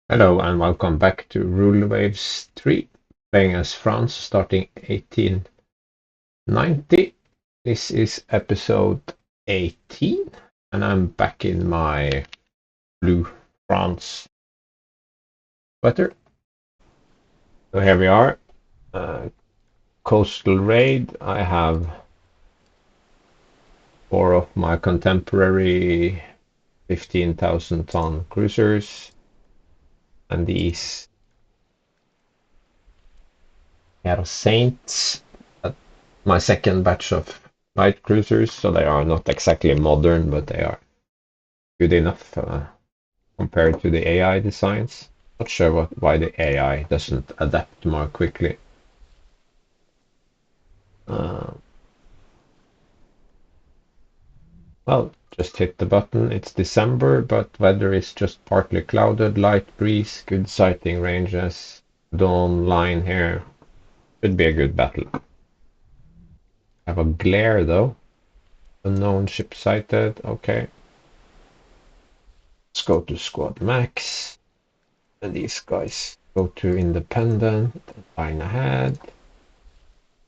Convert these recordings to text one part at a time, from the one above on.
Hello and welcome back to Rule Waves 3, playing as France starting 1890. This is episode 18, and I'm back in my blue France sweater. So here we are, coastal raid. I have four of my contemporary 15,000 ton cruisers, and these are Saints. My second batch of light cruisers, so they are not exactly modern, but they are good enough compared to the AI designs. Not sure why the AI doesn't adapt more quickly. Uh, well, just hit the button. It's December, but weather is just partly clouded, light breeze, good sighting ranges, dawn line here. Should be a good battle. Have a glare though. Unknown ship sighted. Okay. Let's go to squad max. And these guys go to independent, line ahead.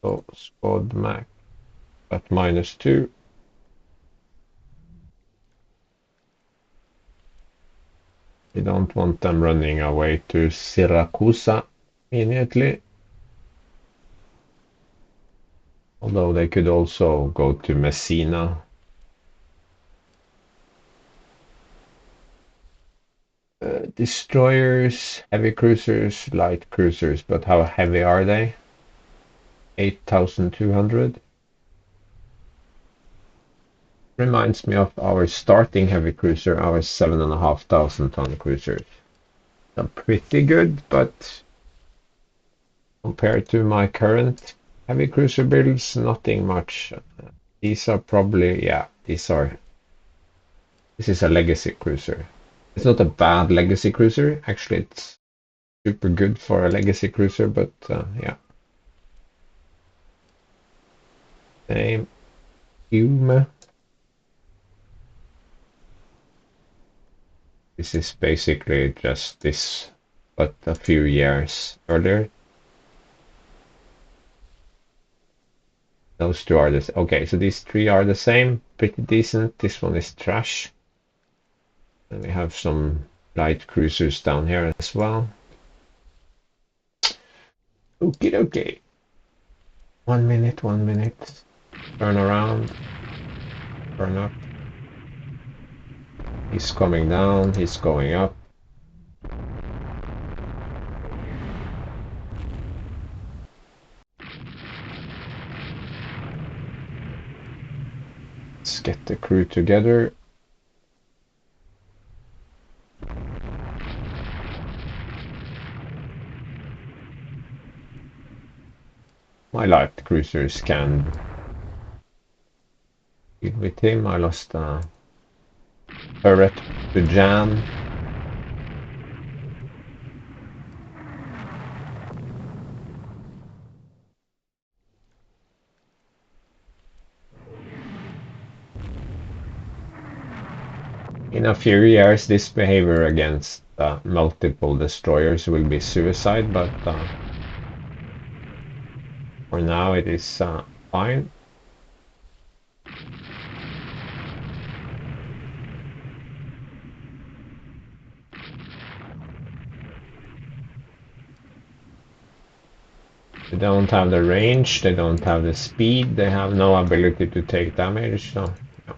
So squad max at -2. We don't want them running away to Siracusa immediately. Although they could also go to Messina. Destroyers, heavy cruisers, light cruisers, but how heavy are they? 8,200. Reminds me of our starting heavy cruiser, our 7,500 ton cruisers. They're pretty good, but compared to my current heavy cruiser builds, nothing much. These are probably, yeah, this is a legacy cruiser. It's not a bad legacy cruiser. Actually, it's super good for a legacy cruiser, but yeah. Same. Hume. This is basically just this, but a few years earlier. Those two are the okay, so these three are the same, pretty decent. This one is trash. And we have some light cruisers down here as well. Okie dokie. 1 minute, 1 minute. Turn around. Turn up. He's coming down, he's going up. Let's get the crew together. My light cruisers can deal with him. I lost a turret to jam. In a few years, this behavior against multiple destroyers will be suicide, but for now it is fine. They don't have the range, they don't have the speed, they have no ability to take damage, so yeah.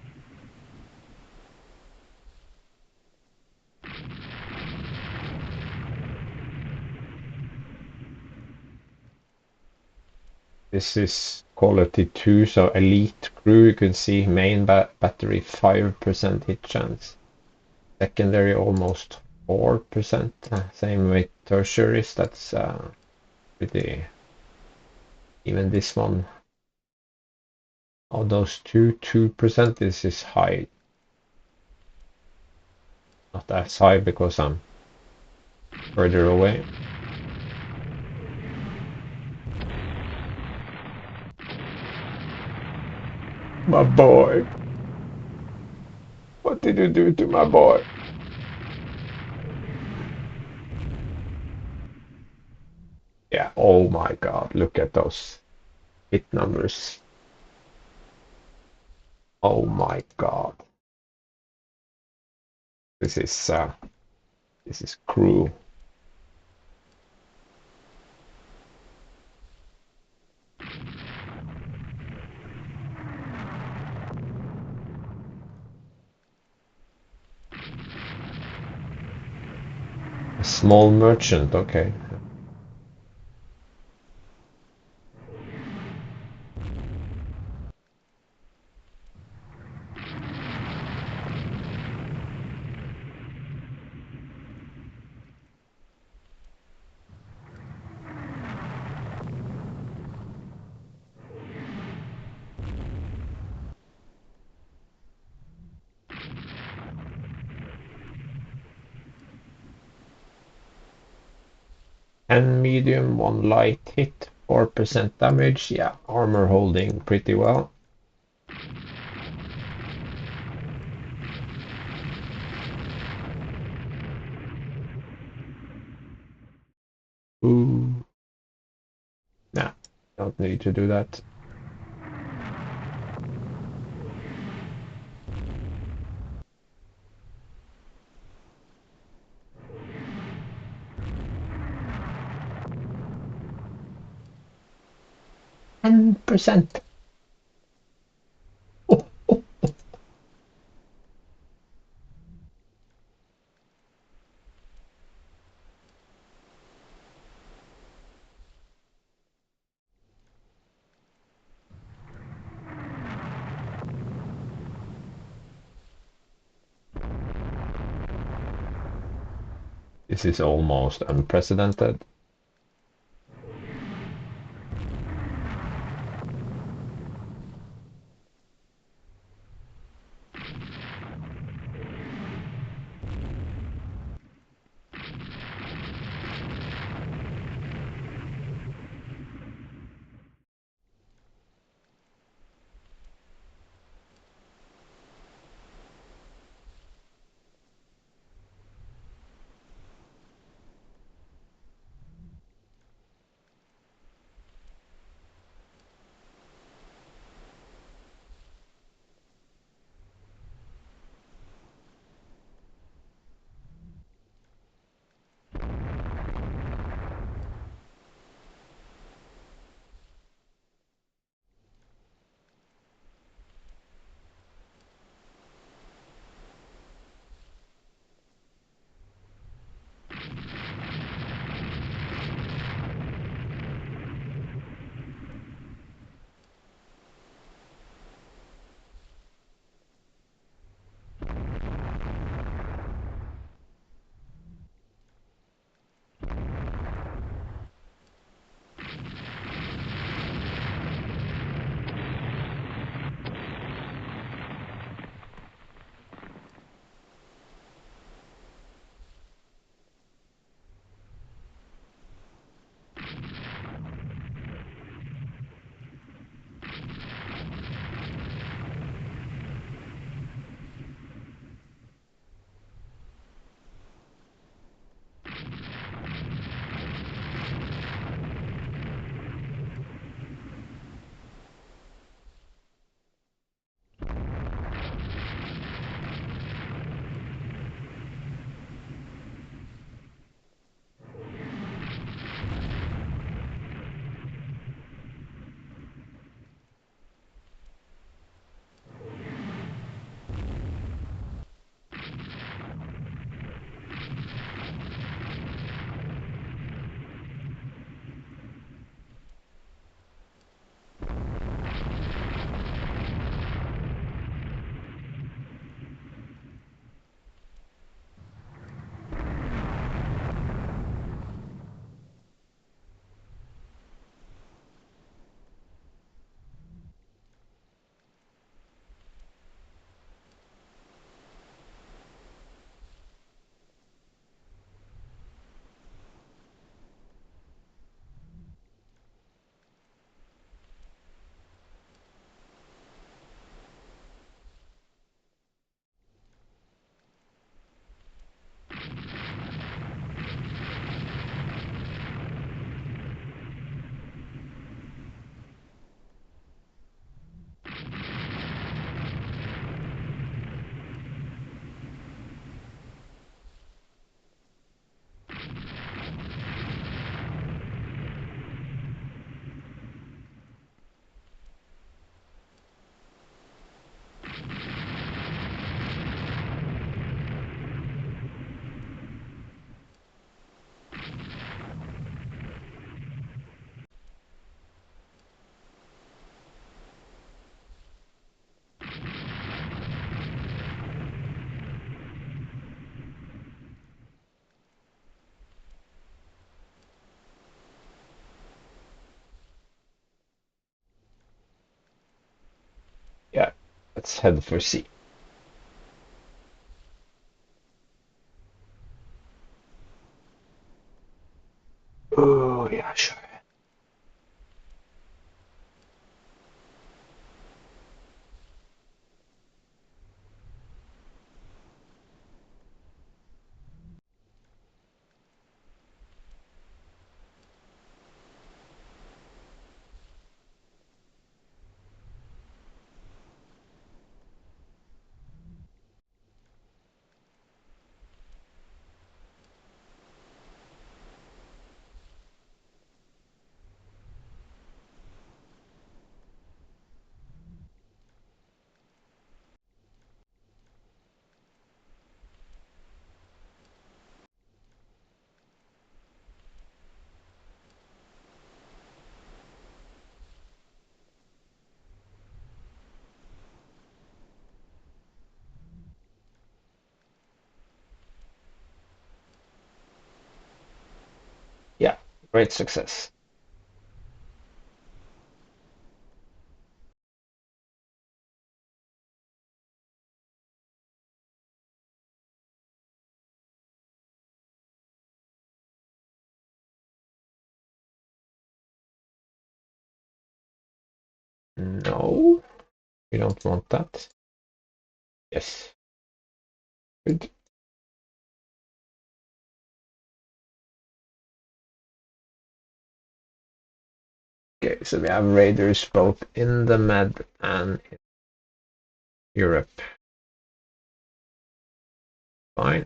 This is quality 2, so elite crew. You can see main battery 5% hit chance. Secondary almost 4%. Same with tertiaries. That's pretty. Even this one. Of those 2%. This is high. Not as high because I'm further away. My boy. What did you do to my boy? Yeah, oh my God, look at those hit numbers. Oh my God. This is cruel. A small merchant, okay. And medium, one light hit, 4% damage. Yeah, armor holding pretty well. Ooh. Nah, don't need to do that. %. Oh, oh, this is almost unprecedented. let's head for sea. Oh, yeah, sure. Yeah, great success. No, we don't want that. Yes, good. Okay, so we have raiders both in the Med and in Europe. Fine.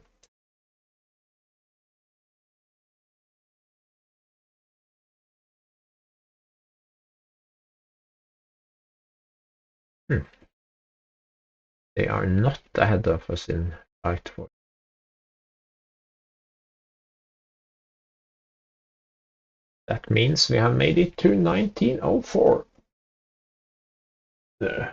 Hmm. They are not ahead of us in light force. That means we have made it to 1904.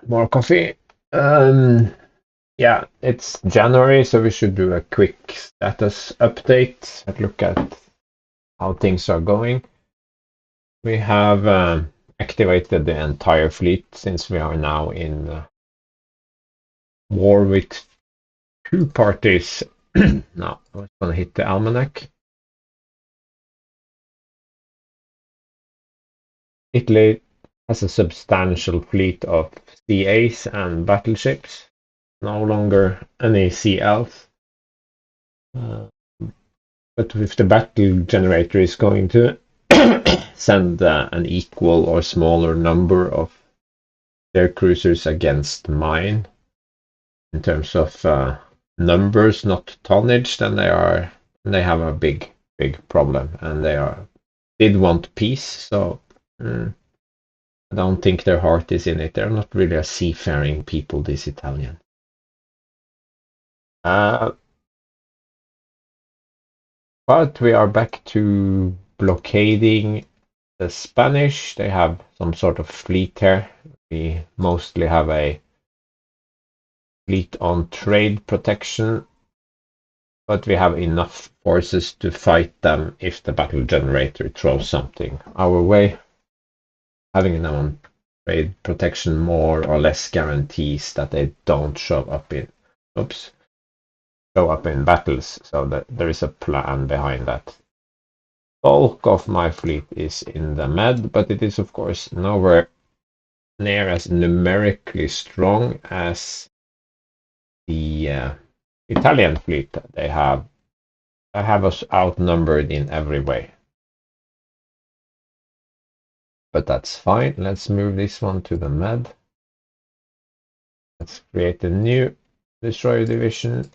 More coffee. Yeah, it's January, so we should do a quick status update and look at how things are going. We have activated the entire fleet since we are now in war with two parties. Now, I was going to hit the almanac. Italy has a substantial fleet of CAs and battleships, no longer any CLs. But if the battle generator is going to send an equal or smaller number of their cruisers against mine in terms of numbers, not tonnage, then they have a big problem, and did want peace. So I don't think their heart is in it. They're not really a seafaring people, these Italian. Uh, but we are back to blockading the Spanish. They have some sort of fleet here. We mostly have a fleet on trade protection, but we have enough forces to fight them if the battle generator throws something our way. Having them on trade protection more or less guarantees that they don't show up in battles, so that there is a plan behind that. Bulk of my fleet is in the Med, but it is of course nowhere near as numerically strong as the Italian fleet. They have us outnumbered in every way. But that's fine. Let's move this one to the Med. Let's create a new destroyer division.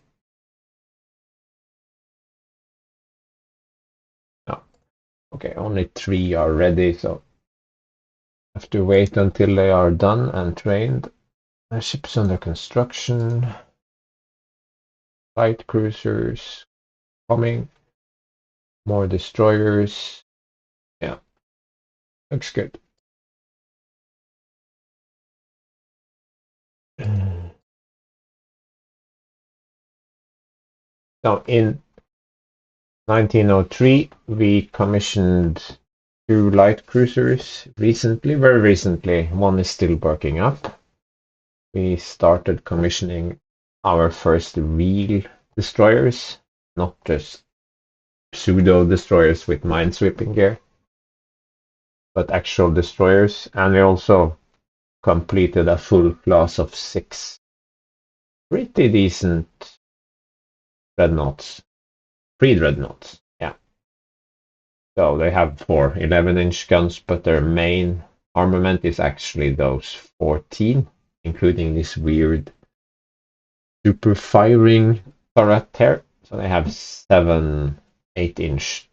No. Okay, only 3 are ready, so I have to wait until they are done and trained. Ships under construction. Light cruisers coming. More destroyers. Yeah, looks good. Now, in 1903, we commissioned 2 light cruisers recently, very recently. One is still working up. we started commissioning our first real destroyers, not just pseudo destroyers with minesweeping gear, but actual destroyers. And we also completed a full class of 6 pretty decent dreadnoughts, pre-dreadnoughts. Yeah. So they have 4 11-inch guns, but their main armament is actually those 14, including this weird super firing turret here. So they have 7 8-inch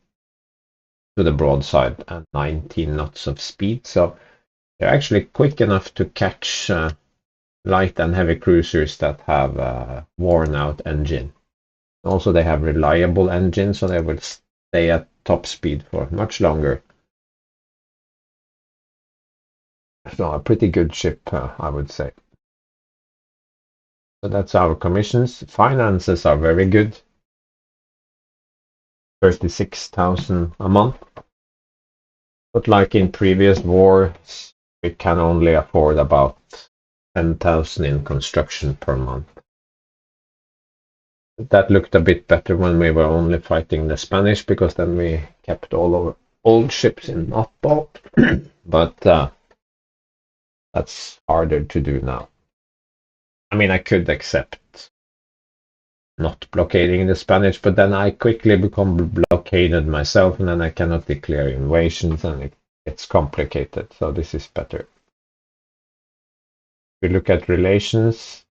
to the broadside and 19 knots of speed. So they're actually quick enough to catch light and heavy cruisers that have a worn out engine. Also, they have reliable engines, so they will stay at top speed for much longer. So a pretty good ship, I would say. So that's our commissions. Finances are very good. 36,000 a month. But like in previous wars, we can only afford about 10,000 in construction per month. That looked a bit better when we were only fighting the Spanish, because then we kept all our old ships in mothball. But that's harder to do now. I mean, I could accept not blockading the Spanish, but then I quickly become blockaded myself, and then I cannot declare invasions, and it's complicated. So this is better. If we look at relations,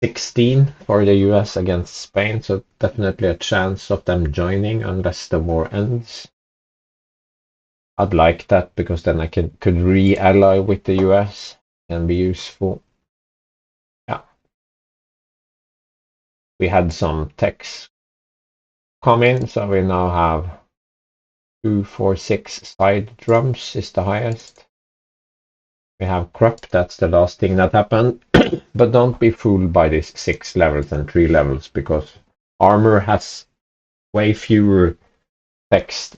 16 for the US against Spain, so definitely a chance of them joining unless the war ends. I'd like that, because then I could re-ally with the US and be useful. Yeah. We had some techs come in, so we now have 2, 4, 6 side drums is the highest. We have crop, that's the last thing that happened. But don't be fooled by these 6 levels and 3 levels, because armor has way fewer text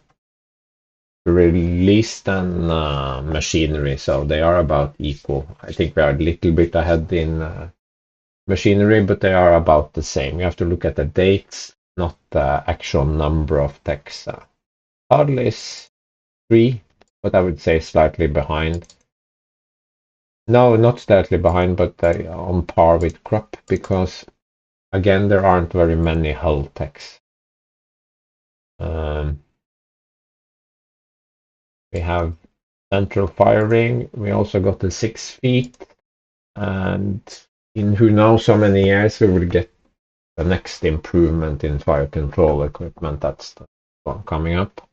release than machinery, so they are about equal. I think we are a little bit ahead in machinery, but they are about the same. You have to look at the dates, not the actual number of techs. Hull is 3, but I would say slightly behind. No, not slightly behind, but on par with crop, because again, there aren't very many hull techs. We have central firing. We also got the 6 feet, and in who knows how many years we will get the next improvement in fire control equipment. That's the one coming up.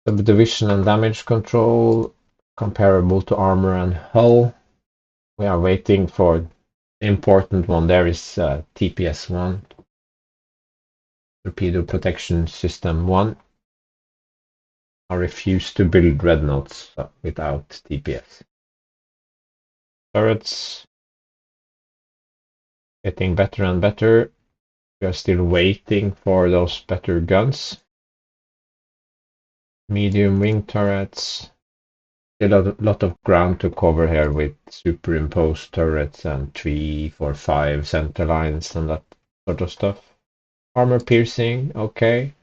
Subdivision and damage control comparable to armor and hull. We are waiting for the important one. There is TPS1, Torpedo Protection System 1. I refuse to build dreadnoughts without TPS. Turrets getting better and better. We are still waiting for those better guns. Medium wing turrets. Still a lot of ground to cover here with superimposed turrets and 3, 4, 5 center lines and that sort of stuff. Armor piercing, okay.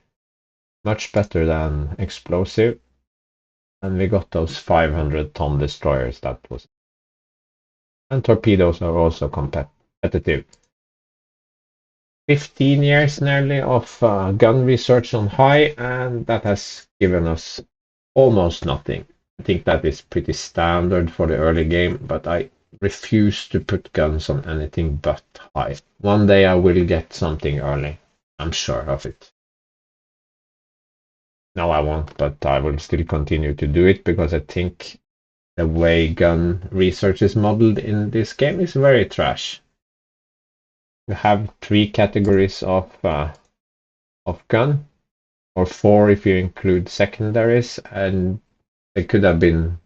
Much better than explosive. And we got those 500-ton destroyers. That was. And torpedoes are also competitive. 15 years nearly of gun research on high, and that has given us almost nothing. I think that is pretty standard for the early game, but I refuse to put guns on anything but high. One day I will get something early. I'm sure of it. No, I won't, but I will still continue to do it, because I think the way gun research is modeled in this game is very trash. You have 3 categories of gun, or 4 if you include secondaries, and there could have been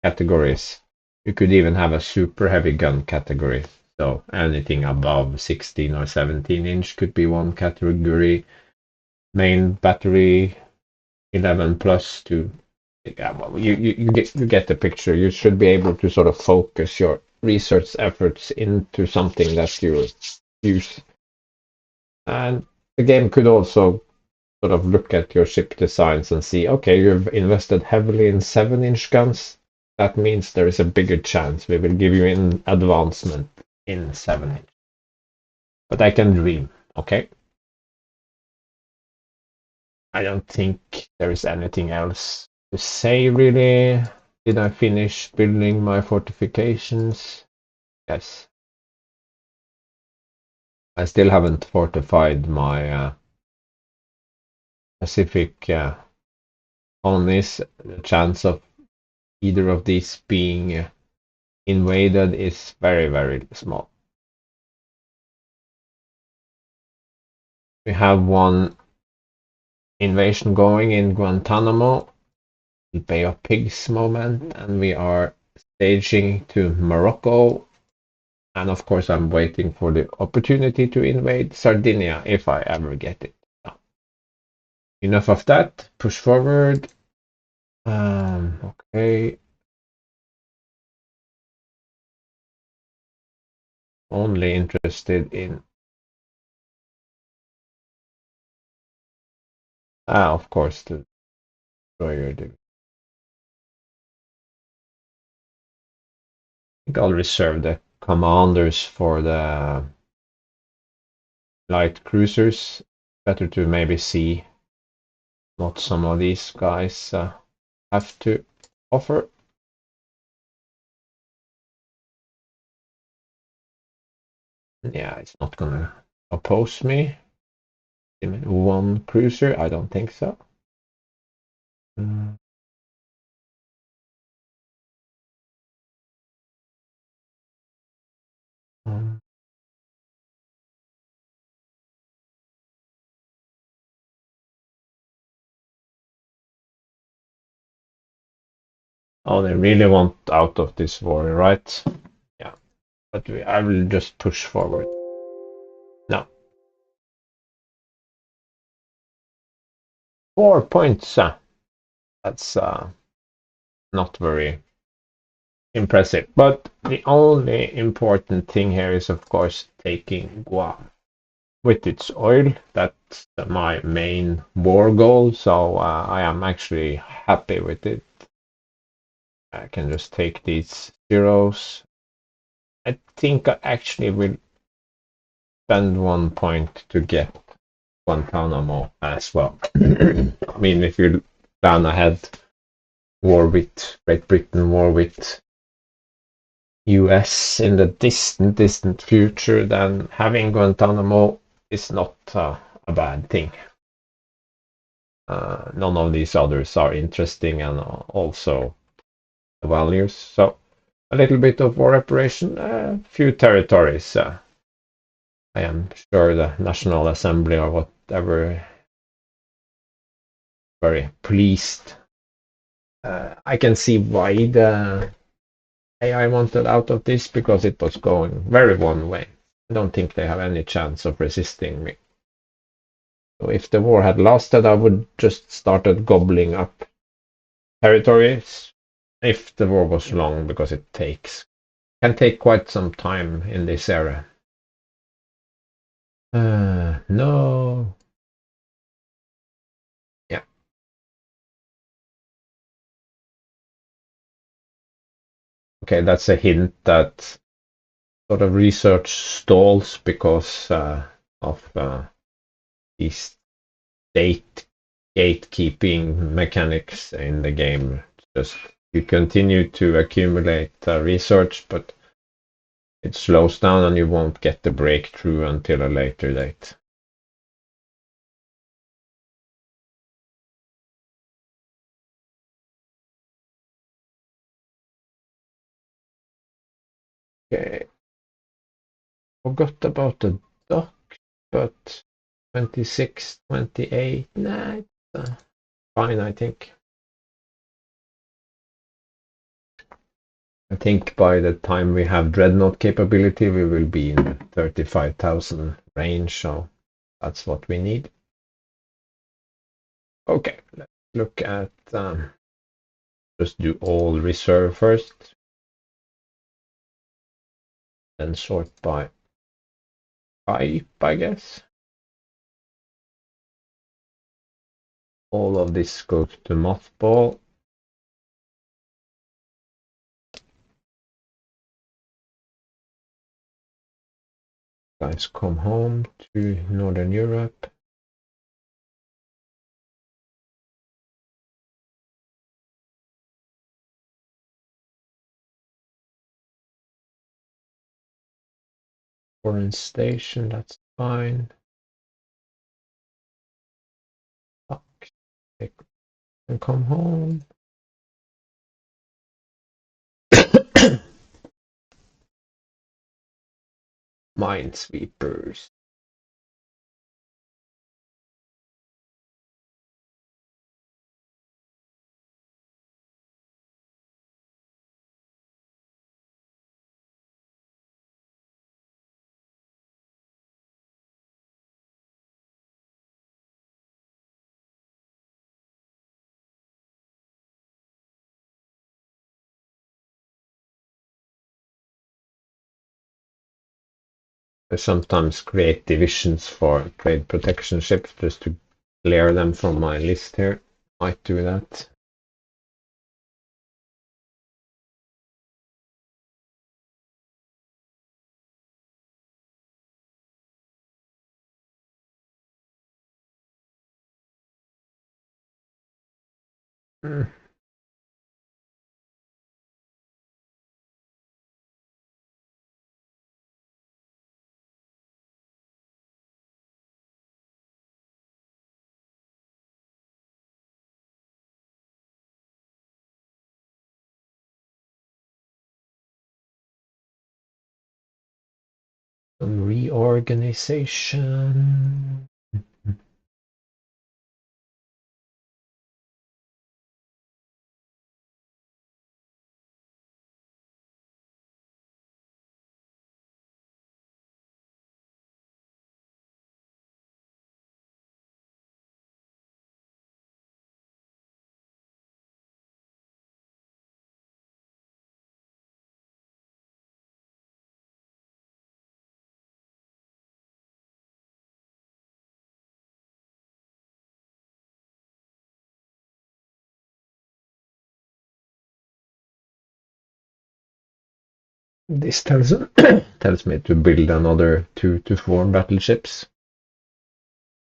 categories. You could even have a super heavy gun category. So anything above 16 or 17 inch could be one category. Main battery 11 plus to. Yeah, well, you get the picture. You should be able to sort of focus your research efforts into something that you use. And the game could also sort of look at your ship designs and see, okay, you've invested heavily in 7-inch guns. That means there is a bigger chance we will give you an advancement in 7-inch. But I can dream, okay? I don't think there is anything else to say, really. Did I finish building my fortifications? Yes. I still haven't fortified my Pacific colonies. The chance of either of these being invaded is very, very small. We have one invasion going in Guantanamo, the Bay of Pigs moment, and we are staging to Morocco. And of course, I'm waiting for the opportunity to invade Sardinia if I ever get it. No. Enough of that. Push forward. Okay. Only interested in. Of course, the destroyer. I think I'll reserve the commanders for the light cruisers. Better to maybe see what some of these guys have to offer. Yeah, it's not gonna oppose me. One cruiser? I don't think so. Mm. Um, oh, they really want out of this war, right? Yeah, but I will just push forward. No. 4 points. That's not very impressive. But the only important thing here is, of course, taking Guam with its oil. That's my main war goal, so I am actually happy with it. I can just take these zeros. I think I actually will spend 1 point to get Guantanamo as well. I mean, if you plan ahead, war with Great Britain, war with US in the distant future, then having Guantanamo is not a bad thing. None of these others are interesting and also values. So a little bit of war reparation, a few territories. I am sure the National Assembly or whatever very pleased. I can see why the AI wanted out of this because it was going very one way. I don't think they have any chance of resisting me. So if the war had lasted, I would just started gobbling up territories. If the war was long, because it can take quite some time in this era. No. Yeah. Okay, that's a hint that sort of research stalls because of these state gatekeeping mechanics in the game. Just you continue to accumulate research, but it slows down and you won't get the breakthrough until a later date. Okay, forgot about the dock, but 26, 28, nah, it's fine, I think. I think by the time we have dreadnought capability, we will be in the 35,000 range, so that's what we need. Okay, let's look at um, just do all reserve first. then sort by type, I guess. All of this goes to mothball. Guys come home to Northern Europe. Foreign station, that's fine. Fuck. They can come home. Minesweepers. I sometimes create divisions for trade protection ships just to clear them from my list here. Might do that. Mm. Some reorganization. This tells tells me to build another 2 to 4 battleships.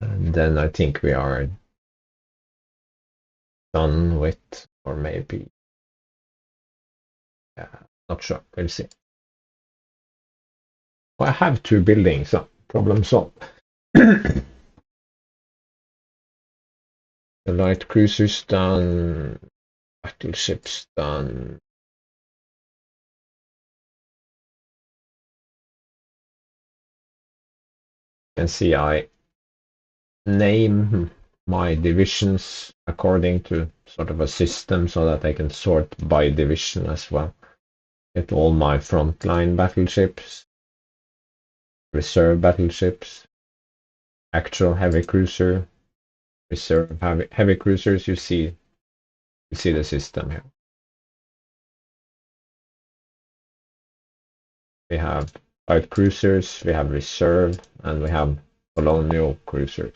And then I think we are done with, or maybe, not sure. We'll see. Well, I have 2 buildings, so problem solved. The light cruisers done, battleships done. You can see I name my divisions according to sort of a system so that I can sort by division as well. Get all my frontline battleships, reserve battleships, actual heavy cruiser, reserve heavy cruisers. You see the system here. We have light cruisers, we have reserve, and we have colonial cruisers.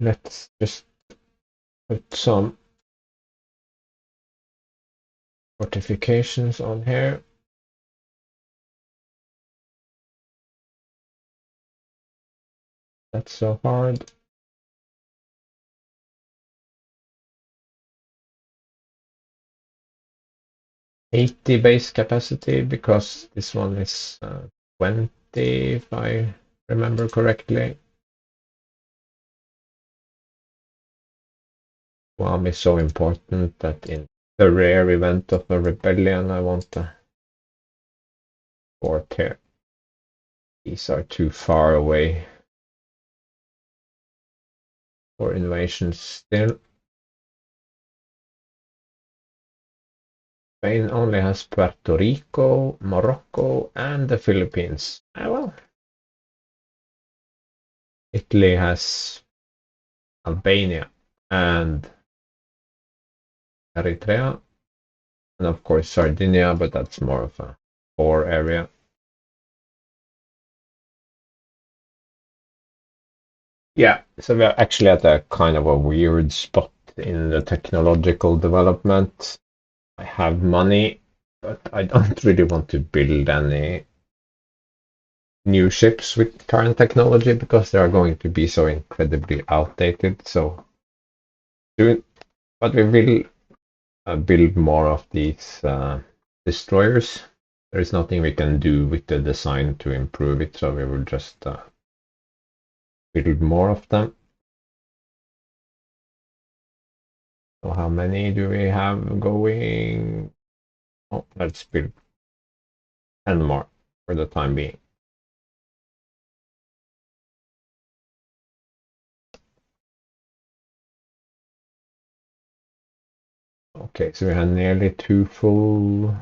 Let's just put some fortifications on here. That's so hard. 80 base capacity because this one is 20 if I remember correctly. Guam is so important that in the rare event of a rebellion I want a fort here. These are too far away for invasion still. Spain only has Puerto Rico, Morocco, and the Philippines. Well, Italy has Albania and Eritrea, and of course Sardinia, but that's more of a poor area. Yeah, so we're actually at a kind of a weird spot in the technological development. I have money, but I don't really want to build any new ships with current technology because they are going to be so incredibly outdated. So soon, but we will build more of these destroyers. There is nothing we can do with the design to improve it, so we will just build more of them. So how many do we have going? Oh, let's build 10 more for the time being. Okay, so we have nearly two full.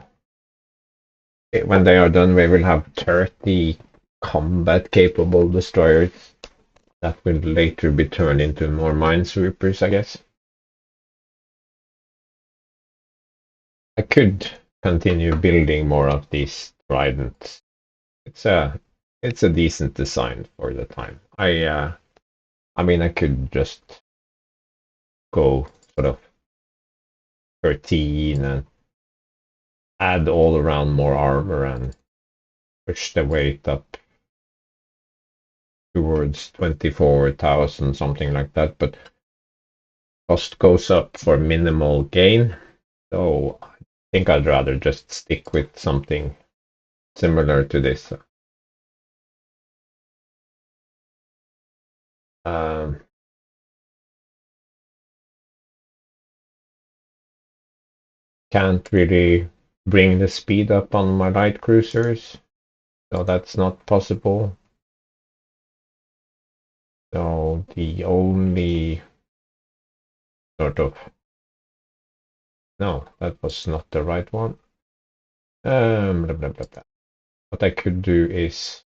When they are done, we will have 30 combat-capable destroyers that will later be turned into more minesweepers, I guess. I could continue building more of these tridents. It's a decent design for the time. I mean I could just go sort of 13 and add all around more armor and push the weight up towards 24,000, something like that, but cost goes up for minimal gain. So I think I'd rather just stick with something similar to this. Um, can't really bring the speed up on my light cruisers, so that's not possible. So the only sort of no, that was not the right one. Blah, blah, blah, blah. What I could do is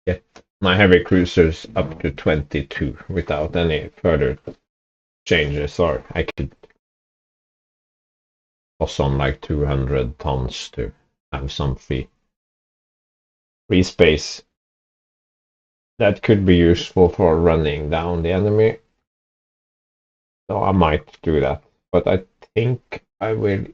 get my heavy cruisers up to 22 without any further changes, or I could toss on like 200 tons to have some free space. That could be useful for running down the enemy. So I might do that. But I think I will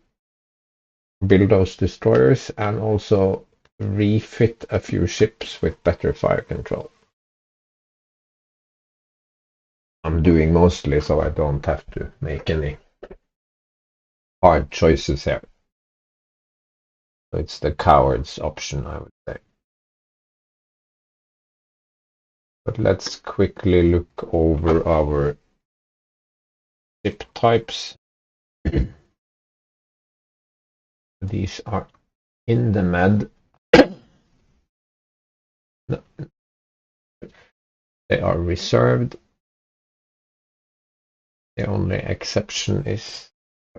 build those destroyers and also refit a few ships with better fire control. I'm doing mostly so I don't have to make any hard choices here. So it's the coward's option, I would say. But let's quickly look over our ship types. These are in the med. No, they are reserved. The only exception is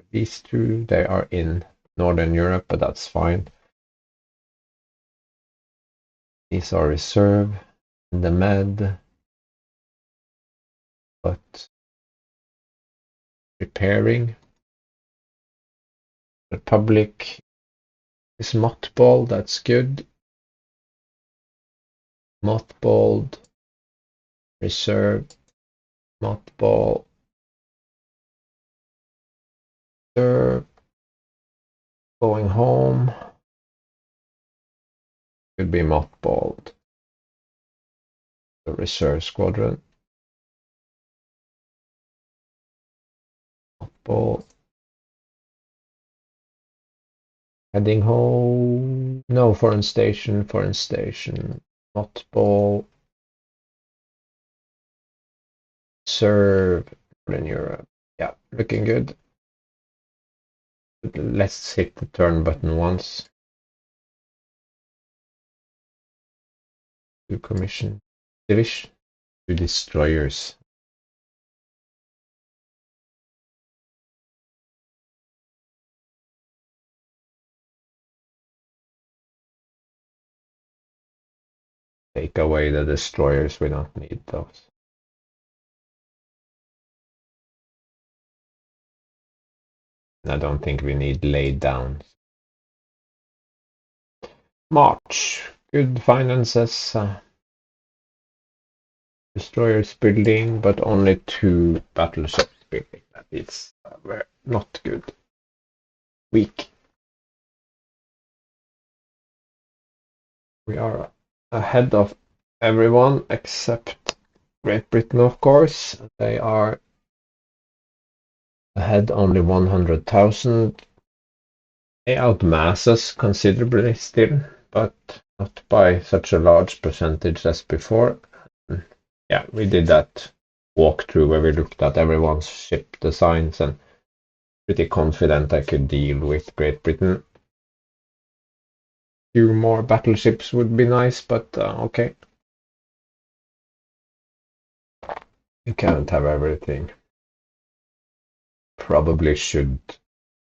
these two. They are in Northern Europe, but that's fine. These are reserved in the med, but repairing. Republic is mothballed. That's good. Mothballed. Reserved. Mothball. Reserve. Going home. Could be mothballed. The reserve squadron. Mothball. Heading home. No, foreign station. Foreign station. Mothball. Serve. Northern Europe. Yeah, looking good. Let's hit the turn button once. To commission. Division. To destroyers. Take away the destroyers, we don't need those. I don't think we need laid down. March. Good finances. Destroyers building, but only 2 battleships building. That is not good. Weak. We are ahead of everyone except Great Britain, of course. They are ahead only 100,000. They outmass us considerably still, but not by such a large percentage as before. Yeah, we did that walkthrough where we looked at everyone's ship designs and pretty confident I could deal with Great Britain. Few more battleships would be nice, but okay. You can't have everything. Probably should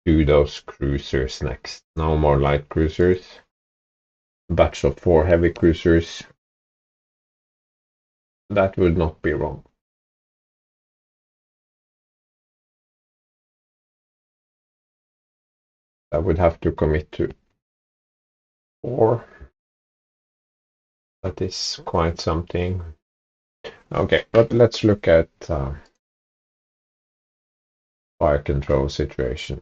do those cruisers next. No more light cruisers. Batch of 4 heavy cruisers. That would not be wrong. I would have to commit to 4. That is quite something. Okay, but let's look at fire control situation.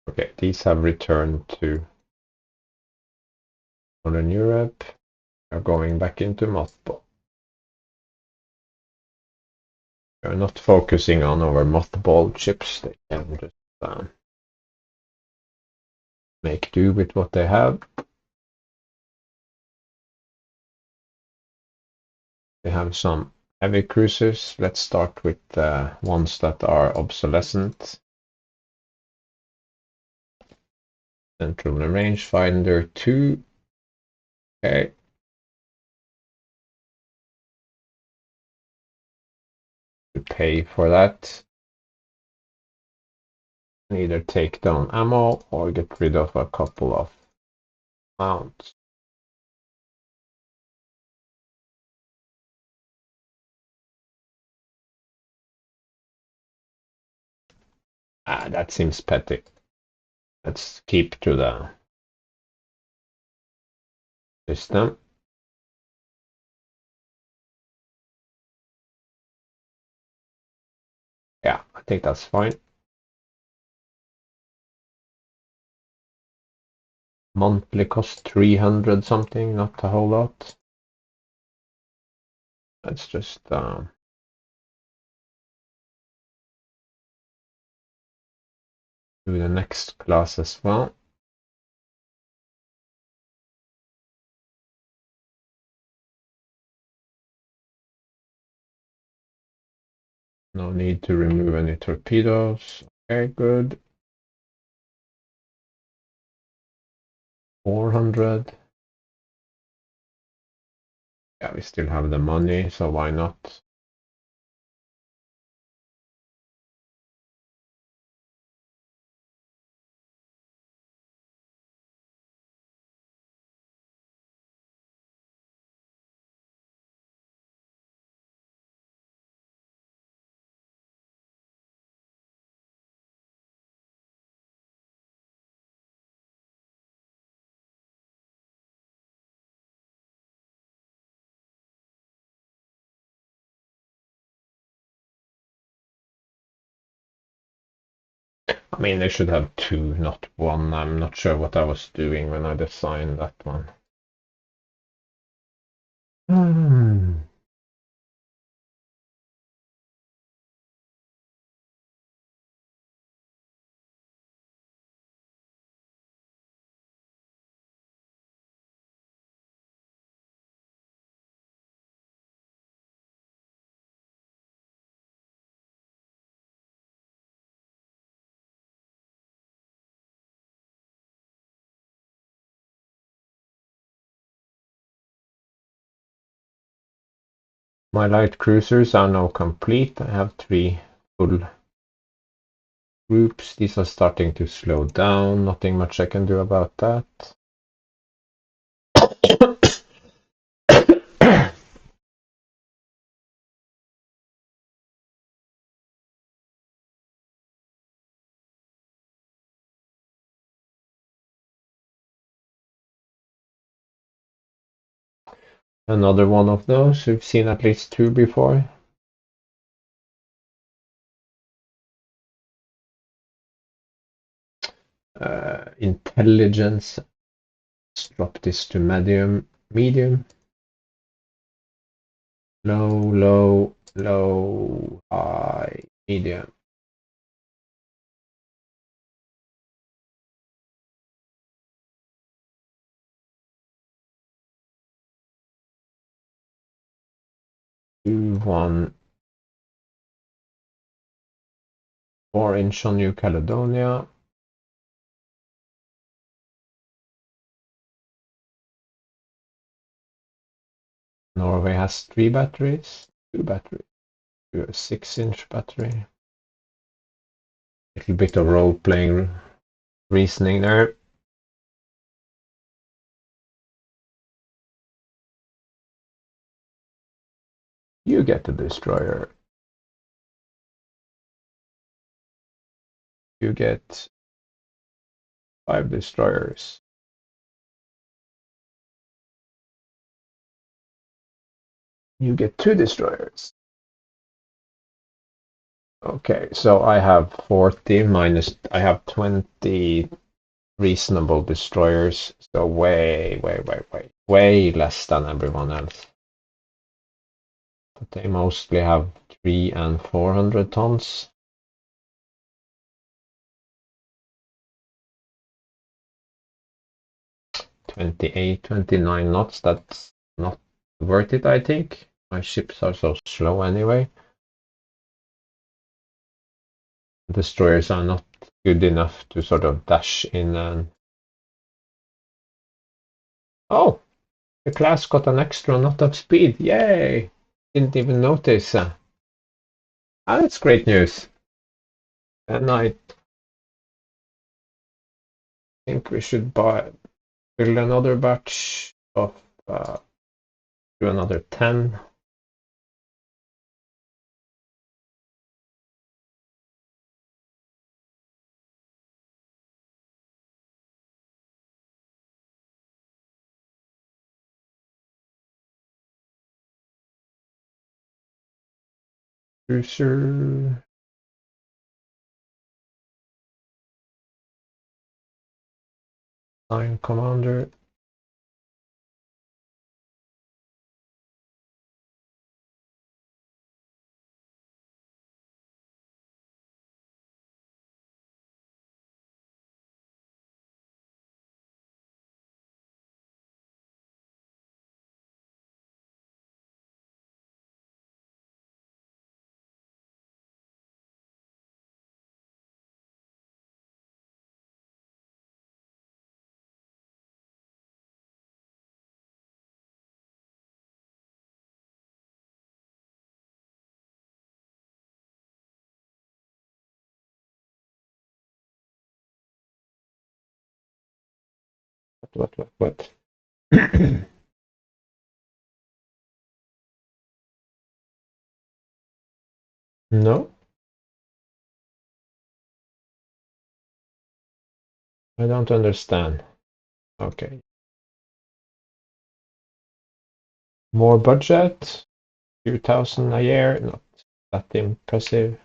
Okay, these have returned to Northern Europe. Are going back into mothball. We're not focusing on our mothball ships. They can just make do with what they have. They have some heavy cruisers. Let's start with the ones that are obsolescent. Central Rangefinder 2. Okay. To pay for that. Either take down ammo or get rid of a couple of mounts. That seems petty. Let's keep to the system. Yeah, I think that's fine. Monthly cost 300 something, not a whole lot. Let's just do the next class as well. No need to remove any torpedoes. Okay, good. 400. Yeah, we still have the money, so why not? I mean, they should have 2, not 1. I'm not sure what I was doing when I designed that one. My light cruisers are now complete. I have 3 full groups. These are starting to slow down. Nothing much I can do about that. Another one of those. We've seen at least two before. Intelligence. Let's drop this to medium. Medium. Low, low, low, high, medium. Two, 1, 4-inch on New Caledonia. Norway has 3 batteries. 2 batteries. A 6-inch battery. Little bit of role-playing reasoning there. You get the destroyer. You get 5 destroyers. You get 2 destroyers. Okay, so I have 40 minus, I have 20 reasonable destroyers, so way less than everyone else. But they mostly have 3 and 400 tons. 28, 29 knots, that's not worth it, I think. My ships are so slow anyway. Destroyers are not good enough to sort of dash in and... Oh! The class got an extra knot of speed, yay! Didn't even notice. That's great news. And I think we should build another batch of do another 10. Cruiser. Line commander. What? No, I don't understand. Okay. More budget, 2,000 a year, not that impressive.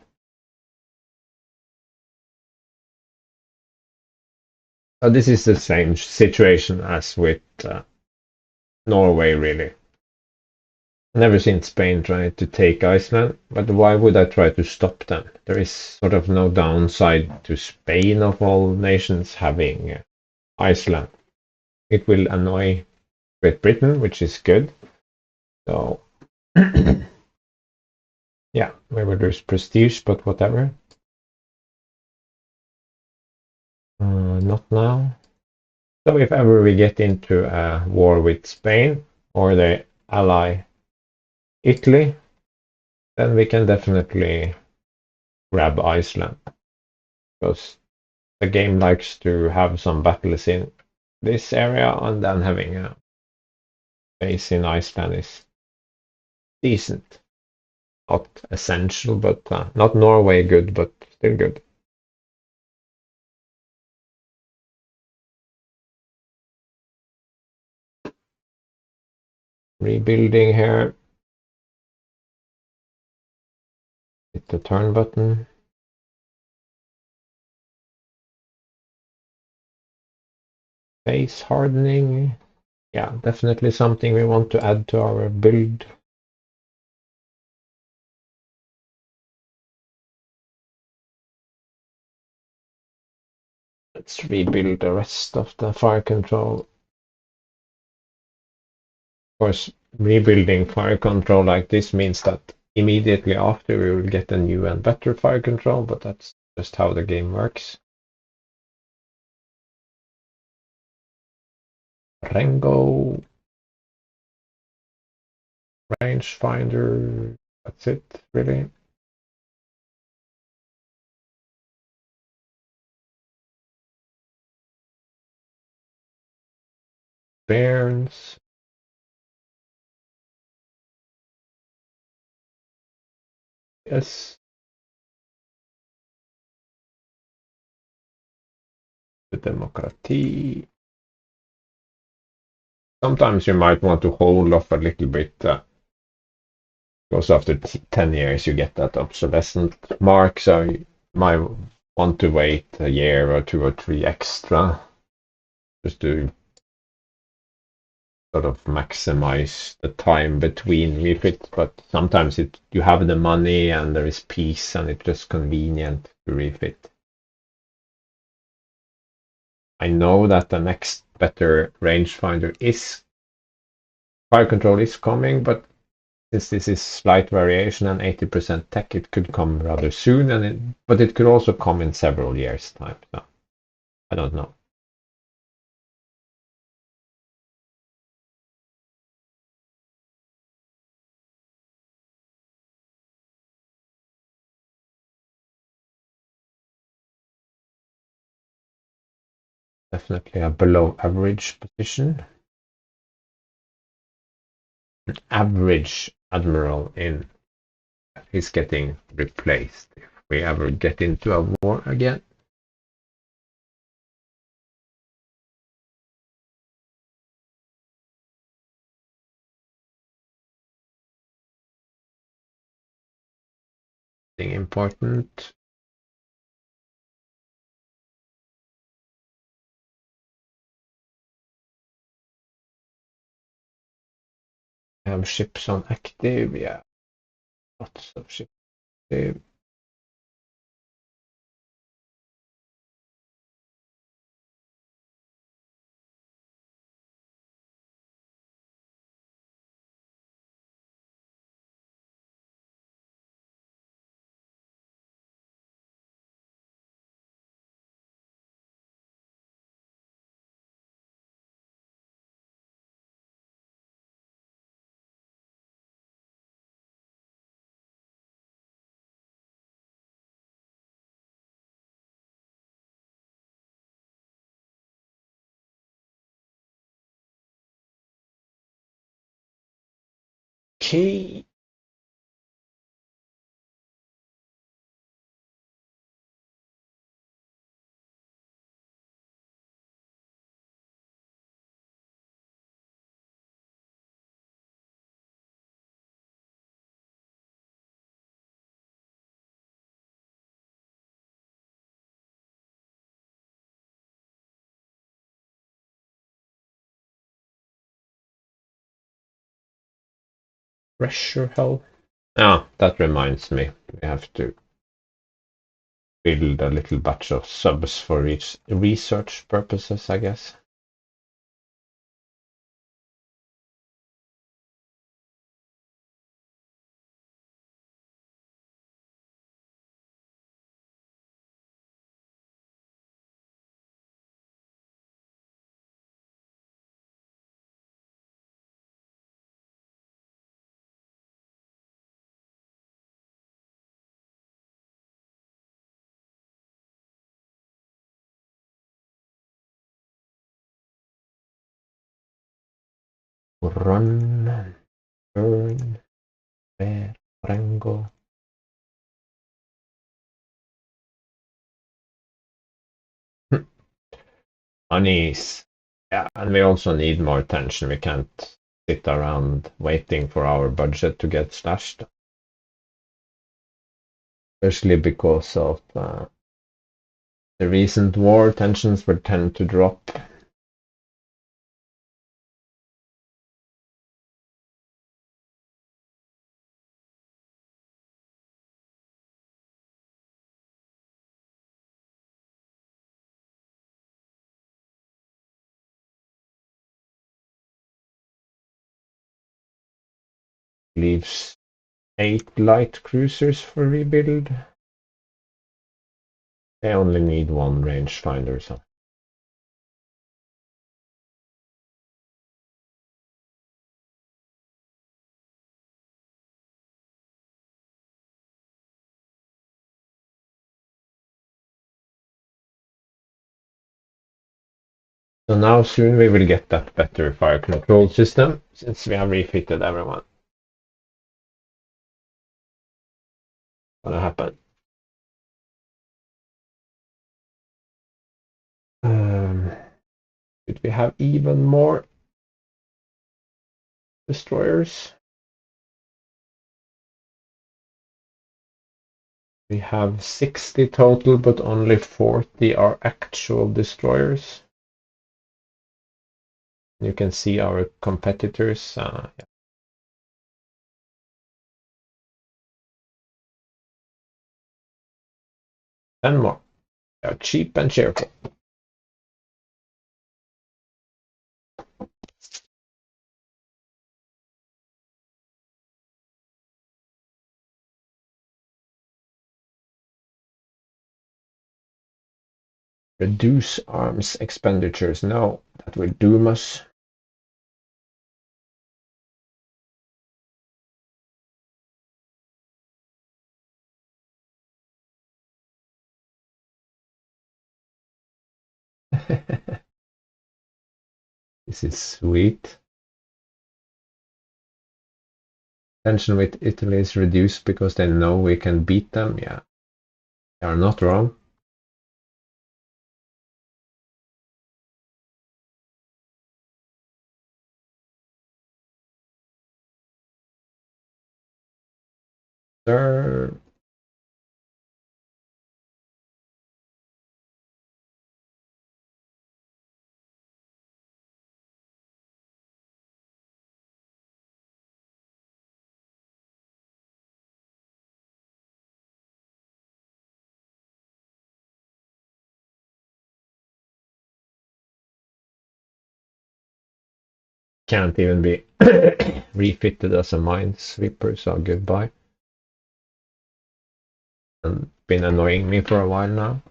This is the same situation as with Norway, really. Never seen Spain try to take Iceland, but why would I try to stop them? There is sort of no downside to Spain, of all nations, having Iceland. It will annoy Great Britain, which is good. So, yeah, maybe there's prestige, but whatever. Not now. So if ever we get into a war with Spain or they ally Italy, then we can definitely grab Iceland because the game likes to have some battles in this area, and then having a base in Iceland is decent. Not essential, but not Norway good, but still good. Rebuilding here. Hit the turn button. Base hardening. Yeah, definitely something we want to add to our build. Let's rebuild the rest of the fire control. Of course, rebuilding fire control like this means that immediately after we will get a new and better fire control, but that's just how the game works. Rango, rangefinder, that's it, really. Bairns. Yes. The democracy. Sometimes you might want to hold off a little bit, because after 10 years you get that obsolescent mark, so you might want to wait a year or 2 or 3 extra just to sort of maximize the time between refits. But sometimes you have the money and there is peace and it's just convenient to refit. I know that the next better rangefinder is fire control is coming, but since this is slight variation and 80% tech, it could come rather soon, but it could also come in several years' time. So I don't know. Definitely a below average position. Average admiral in is getting replaced if we ever get into a war again. Thing important. Have ships on active, yeah. Lots of ships active. Okay. Pressure hull. Ah, that reminds me. We have to build a little batch of subs for research purposes, I guess. Run, burn, bear, rango. Unease. Yeah, and we also need more attention. We can't sit around waiting for our budget to get slashed. Especially because of the recent war, tensions will tend to drop. Leaves 8 light cruisers for rebuild. They only need 1 rangefinder, so. So now soon we will get that better fire control system, since we have refitted everyone. Gonna happen. Did we have even more destroyers? We have 60 total, but only 40 are actual destroyers. You can see our competitors. Yeah. 10 more. They are cheap and cheerful. Reduce arms expenditures. No, that will doom us. This is sweet. Tension with Italy is reduced because they know we can beat them. Yeah, they are not wrong. Sir. Can't even be refitted as a minesweeper, so goodbye. And been annoying me for a while now.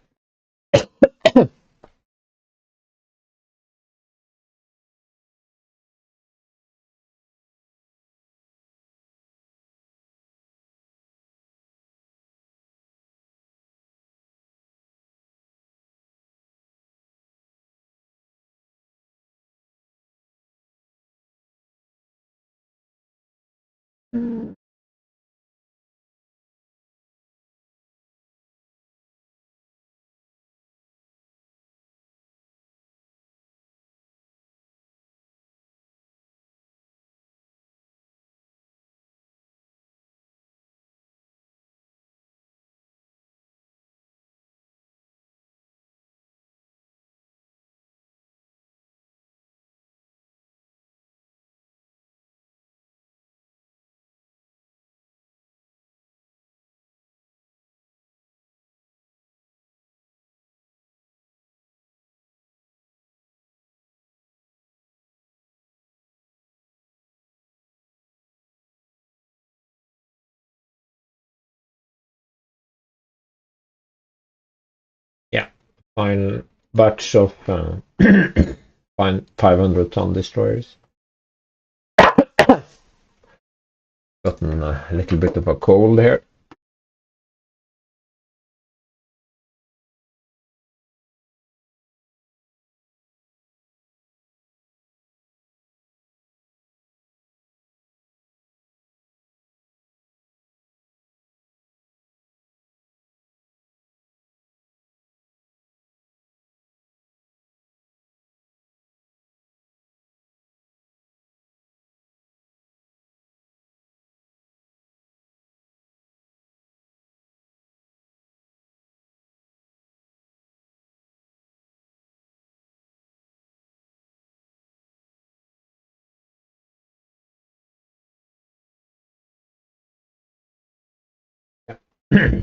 Yeah, final batch of fine 500-ton destroyers. Gotten a little bit of a cold here.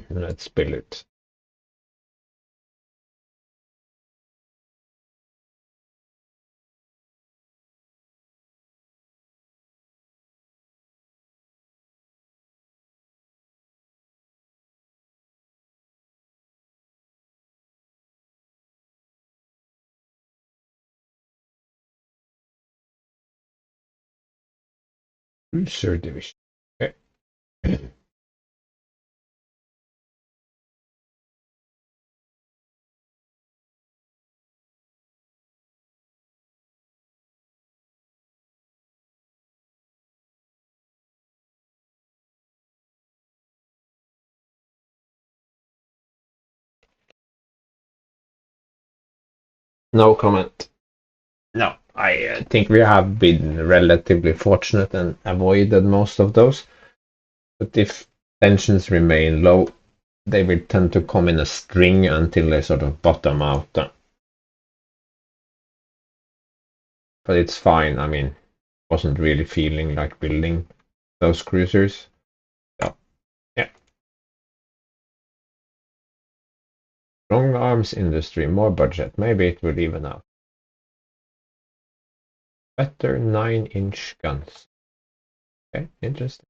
Let's spill it. Cruiser division. Okay. No comment. No, I think we have been relatively fortunate and avoided most of those. But if tensions remain low, they will tend to come in a string until they sort of bottom out. But it's fine. I mean, wasn't really feeling like building those cruisers. So, yeah. Strong arms industry, more budget. Maybe it will even out. Better 9-inch guns. Okay, interesting.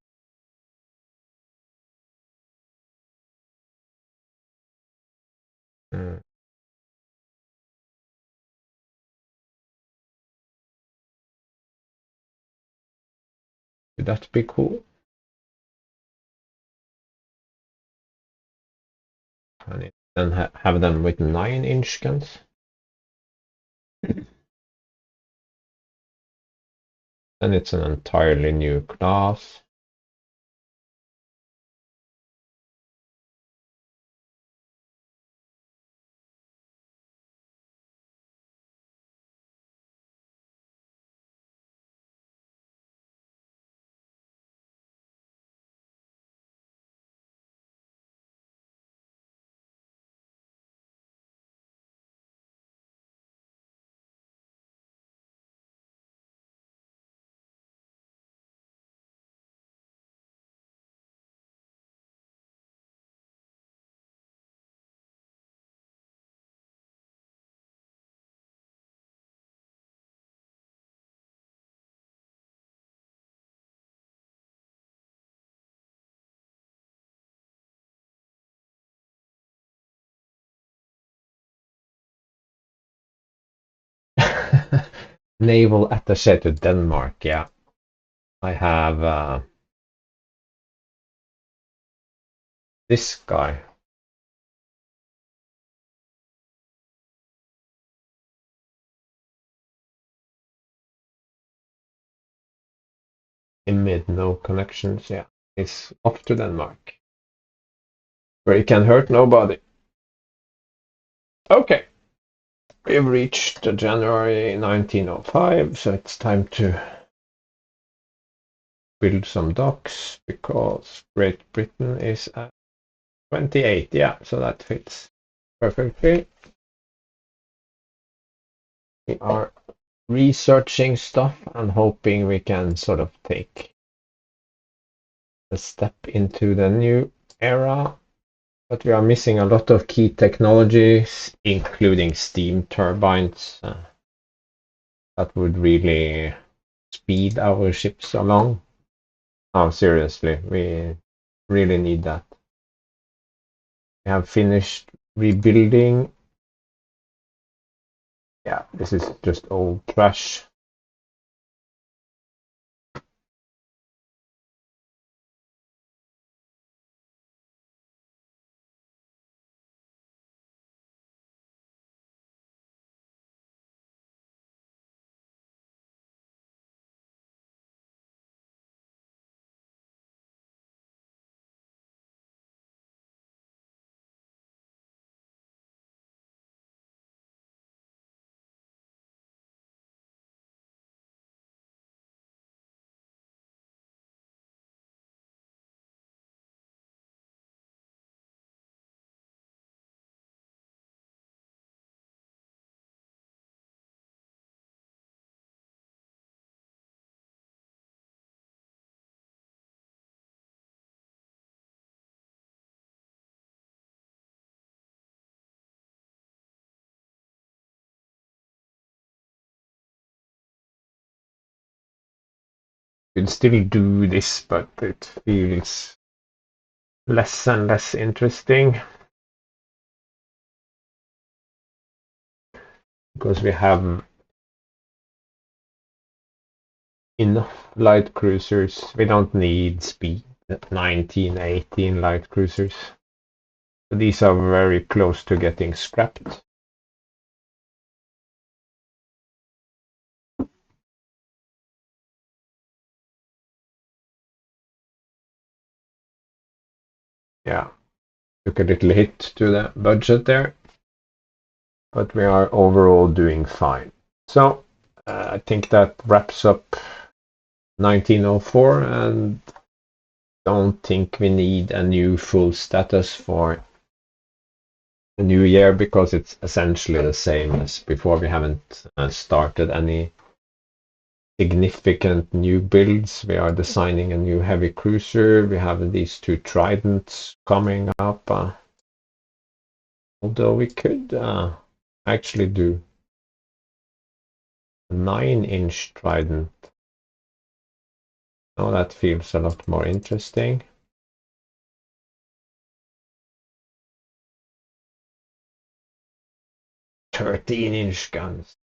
Mm. Would that be cool? And then have them with 9-inch guns. Then it's an entirely new class. Naval attaché to Denmark. Yeah, I have this guy. In mid, no connections. Yeah, he's off to Denmark, where he can hurt nobody. Okay, we've reached January 1905, so it's time to build some docks because Great Britain is at 28. Yeah, so that fits perfectly. We are researching stuff and hoping we can sort of take a step into the new era. But we are missing a lot of key technologies, including steam turbines, that would really speed our ships along. Oh, seriously, we really need that. We have finished rebuilding. Yeah, this is just old trash. Could still do this, but it feels less and less interesting because we have enough light cruisers. We don't need speed 19, 18 light cruisers. These are very close to getting scrapped. Yeah, took a little hit to the budget there, but we are overall doing fine. So I think that wraps up 1904, and don't think we need a new full status for the new year because it's essentially the same as before. We haven't started any significant new builds. We are designing a new heavy cruiser. We have these two Tridents coming up. Although we could actually do a 9-inch Trident. Now that feels a lot more interesting. 13-inch guns.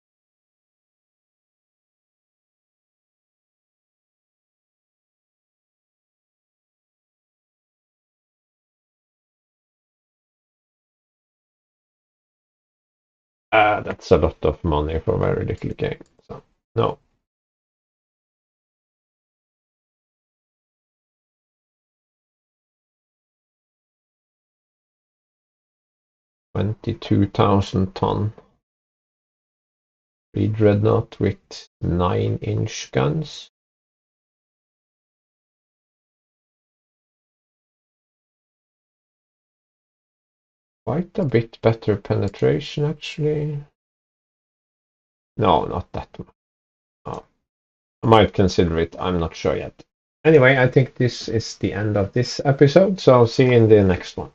That's a lot of money for very little game. So no. 22,000 ton. Dreadnought with 9-inch guns. Quite a bit better penetration, actually. No, not that much. Oh, I might consider it. I'm not sure yet. Anyway, I think this is the end of this episode, so see you in the next one.